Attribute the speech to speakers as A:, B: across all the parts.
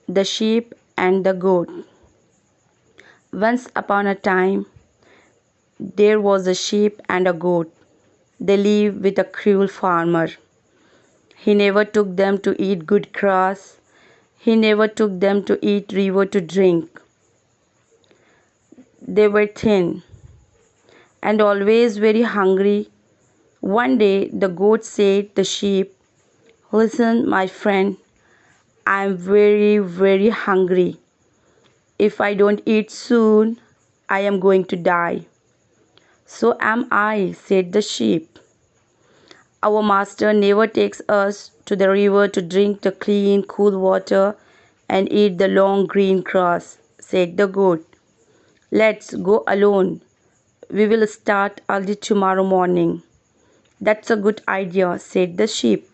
A: The sheep and the goat. Once upon a time, there was a sheep and a goat. They lived with a cruel farmer. He never took them to eat good grass. He never took them to eat river to drink. They were thin and always very hungry. One day the goat said to the sheep, "Listen, my friend, I am very, very hungry. If I don't eat soon, I am going to die." "So am I," said the sheep. "Our master never takes us to the river to drink the clean, cool water and eat the long green grass," said the goat. "Let's go alone. We will start early tomorrow morning." "That's a good idea," said the sheep.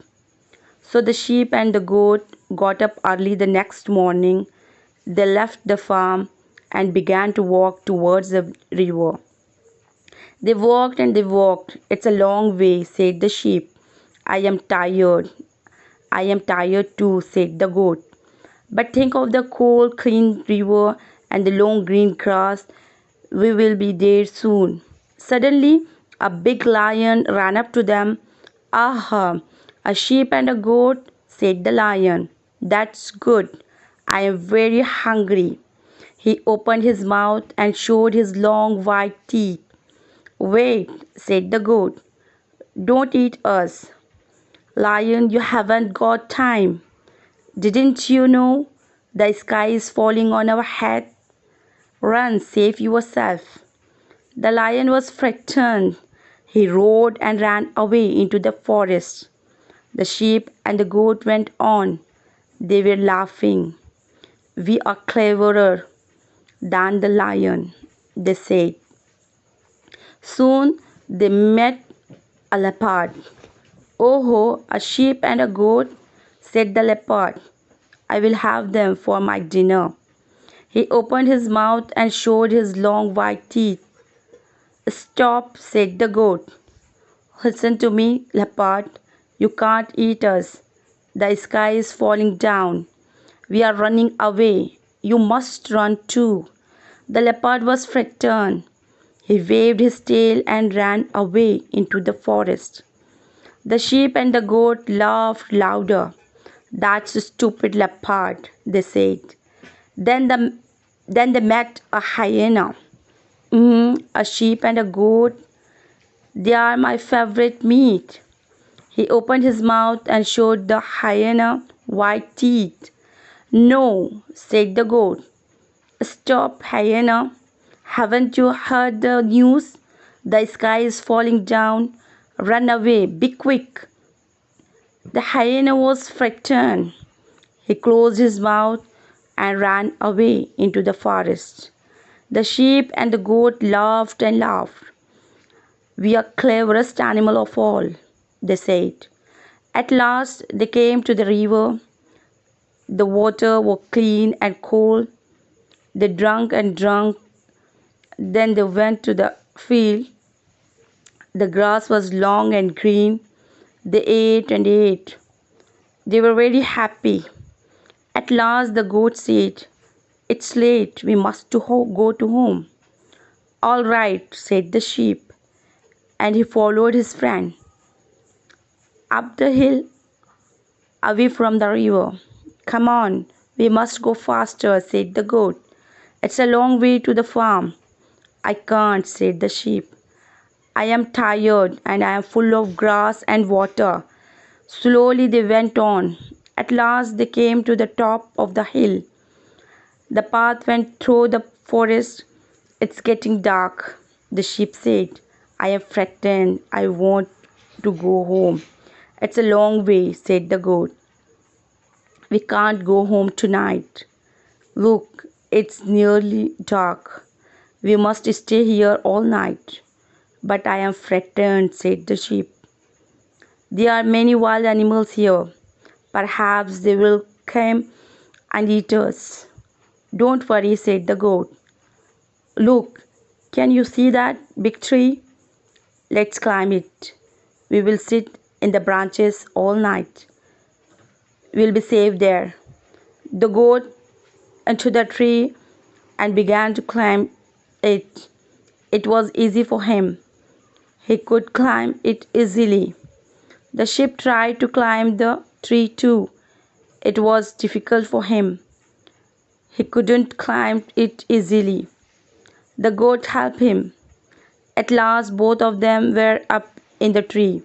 A: So the sheep and the goat got up early the next morning. They left the farm and began to walk towards the river. They walked and they walked. "It's a long way," said the sheep. "I am tired." "I am tired too," said the goat. "But think of the cold, clean river and the long green grass. We will be there soon." Suddenly, a big lion ran up to them. "Aha, a sheep and a goat," said the lion. "That's good. I am very hungry." He opened his mouth and showed his long white teeth. "Wait," said the goat. "Don't eat us." "Lion, you haven't got time. Didn't you know the sky is falling on our head? Run, save yourself." The lion was frightened. He roared and ran away into the forest. The sheep and the goat went on. They were laughing. "We are cleverer than the lion," they said. Soon they met a leopard. "Oh, a sheep and a goat," said the leopard. "I will have them for my dinner." He opened his mouth and showed his long white teeth. "Stop," said the goat. "Listen to me, leopard. You can't eat us. The sky is falling down. We are running away. You must run too." The leopard was frightened. He waved his tail and ran away into the forest. The sheep and the goat laughed louder. "That's a stupid leopard," they said. Then, the, then they met a hyena. A sheep and a goat. They are my favorite meat." He opened his mouth and showed the hyena white teeth. "No," said the goat. "Stop, hyena. Haven't you heard the news? The sky is falling down. Run away, be quick." The hyena was frightened. He closed his mouth and ran away into the forest. The sheep and the goat laughed and laughed. "We are cleverest animal of all," they said. At last they came to the river. The water was clean and cold. They drank and drank. Then they went to the field. The grass was long and green. They ate and ate. They were very happy. At last the goat said, "It's late. We must go to home." "All right," said the sheep, and he followed his friend up the hill away from the river. "Come on, we must go faster," said the goat. "It's a long way to the farm." "I can't," said the sheep. "I am tired and I am full of grass and water." Slowly they went on. At last they came to the top of the hill. The path went through the forest. "It's getting dark," the sheep said. "I am frightened. I want to go home." "It's a long way," said the goat. "We can't go home tonight. Look, it's nearly dark. We must stay here all night." "But I am frightened," said the sheep. "There are many wild animals here. Perhaps they will come and eat us." "Don't worry," said the goat. "Look, can you see that big tree? Let's climb it. We will sit in the branches all night. We'll be safe there." The goat into the tree and began to climb it. It was easy for him. He could climb it easily. The sheep tried to climb the tree too. It was difficult for him. He couldn't climb it easily. The goat helped him. At last, both of them were up in the tree.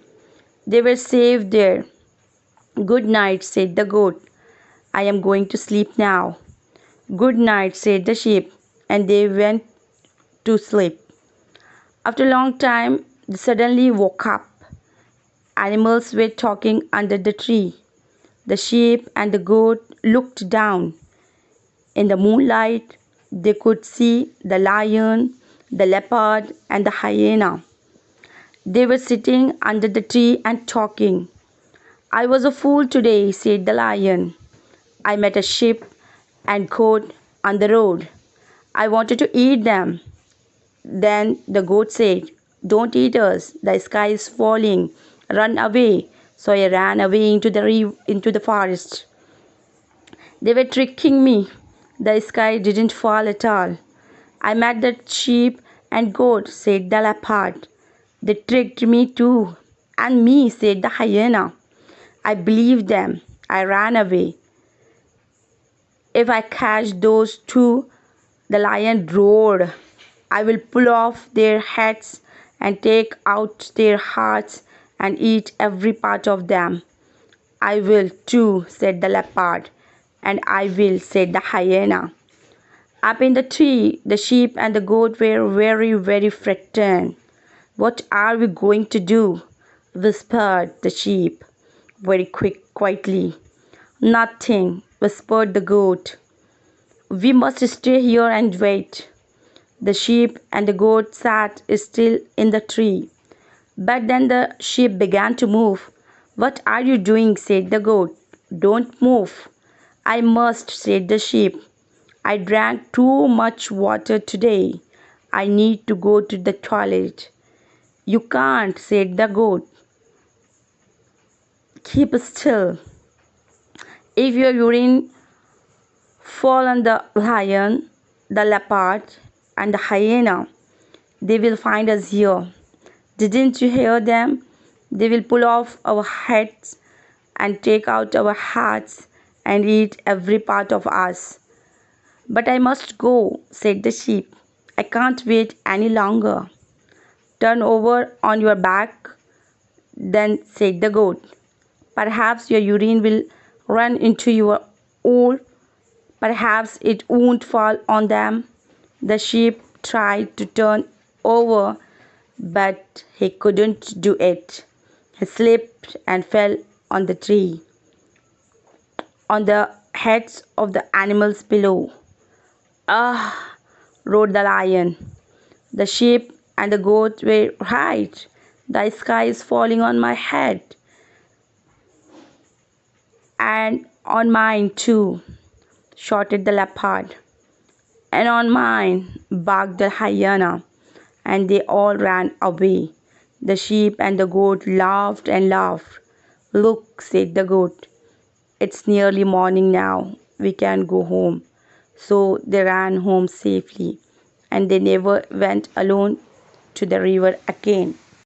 A: They were safe there. "Good night," said the goat. "I am going to sleep now." "Good night," said the sheep, and they went to sleep. After a long time, they suddenly woke up. Animals were talking under the tree. The sheep and the goat looked down. In the moonlight, they could see the lion, the leopard, and the hyena. They were sitting under the tree and talking. "I was a fool today," said the lion. "I met a sheep and goat on the road. I wanted to eat them. Then the goat said, 'Don't eat us. The sky is falling. Run away.' So I ran away into the forest. They were tricking me. The sky didn't fall at all. I met the sheep and goat," said the leopard. "They tricked me too." "And me," said the hyena. "I believed them. I ran away. If I catch those two," the lion roared, "I will pull off their heads and take out their hearts and eat every part of them." "I will too," said the leopard. "And I will," said the hyena. Up in the tree, the sheep and the goat were very, very frightened. "What are we going to do?" whispered the sheep, quietly. "Nothing," whispered the goat. "We must stay here and wait." The sheep and the goat sat still in the tree. But then the sheep began to move. "What are you doing?" said the goat. "Don't move." "I must," said the sheep. "I drank too much water today. I need to go to the toilet." "You can't," said the goat. "Keep still. If your urine fall on the lion, the leopard, and the hyena, they will find us here. Didn't you hear them? They will pull off our heads and take out our hearts and eat every part of us." "But I must go," said the sheep. "I can't wait any longer." "Turn over on your back," then said the goat. "Perhaps your urine will run into your wool. Perhaps it won't fall on them." The sheep tried to turn over, but he couldn't do it. He slipped and fell on the tree, on the heads of the animals below. "Ah!" roared the lion. "The sheep and the goat were right. The sky is falling on my head. And on mine too," shouted the leopard. "And on mine," barked the hyena, and they all ran away. The sheep and the goat laughed and laughed. "Look," said the goat, "it's nearly morning now. We can go home." So they ran home safely, and they never went alone to the river again.